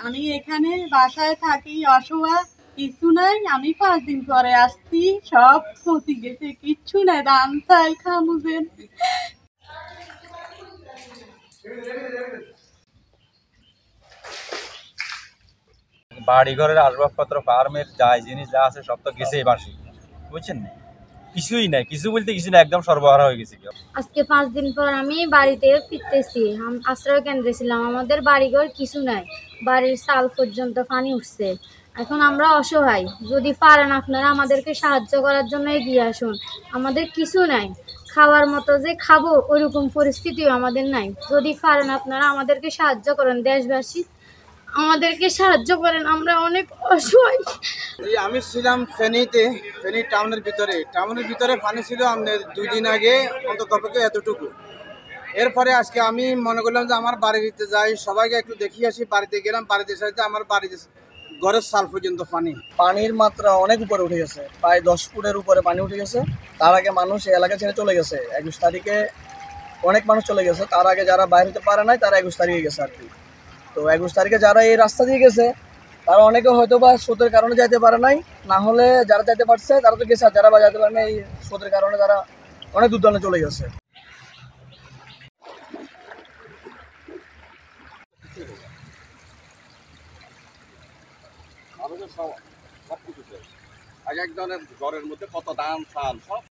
আমি এখানে বাসায় থাকি, অসহায়, কিছু নাই। আমি 5 দিন পরে আসছি, সব ক্ষতি গেছে, কিচ্ছু নাই। ধান চাল খামুজেন। বাড়ি ঘরের আসবাবপত্র, ফার্মের যা জিনিস যা আছে সব তো গেছেই বাসি, বুঝছেন না? কিছুই নাই, কিছু বলতে কিছু না, একদম সর্বহারা হয়ে গেছে। আজকে 5 দিন পর আমি বাড়িতে ফিরতেছি। আশ্রয় কেন্দ্রে ছিলাম, আমাদের বাড়িঘর কিছু নাই, বাড়ির চাল পর্যন্ত পানি উঠছে। এখন আমরা অসহায়, যদি পারেন আপনারা আমাদেরকে সাহায্য করার জন্য এগিয়ে আসুন। আমাদের কিছু নাই, খাওয়ার মতো যে খাবো ওইরকম পরিস্থিতিও আমাদের নাই। যদি পারেন আপনারা আমাদেরকে সাহায্য করেন, দেশবাসী আমাদেরকে সাহায্য করেন, আমরা অনেক অসহায়। আমি ছিলাম ফেনীতে, ফেনী টাউনের ভিতরে পানি ছিল আমাদের 2 দিন আগে, অন্তত এতটুকু। এরপরে আজকে আমি মনে করলাম যে আমার বাড়িতে যাই, সবাইকে একটু দেখিয়ে আসি। বাড়িতে গেলাম, বাড়িতে সাথে আমার বাড়িতে ঘরের সাল পর্যন্ত পানি। পানির মাত্রা অনেক উপরে উঠে গেছে, প্রায় 10 ফুটের উপরে পানি উঠে গেছে। তার আগে মানুষ এই এলাকা ছেড়ে চলে গেছে। 21 তারিখে অনেক মানুষ চলে গেছে, তার আগে যারা বাইরে হতে পারে নাই তারা 21 তারিখে গেছে আর কি। তো 21 তারিখে যারা এই রাস্তা দিয়ে গেছে তারা অনেকে হয়তো বা স্রোতের কারণে যাইতে পারে নাই, না হলে যারা যাইতে পারছে তারা তো গেছে, আর যারা বা যাইতে পারে না এই স্রোতের কারণে তারা অনেক দূর দূরান্তে চলে গেছে। এক একজনের ঘরের মধ্যে কত ধান চাল সব।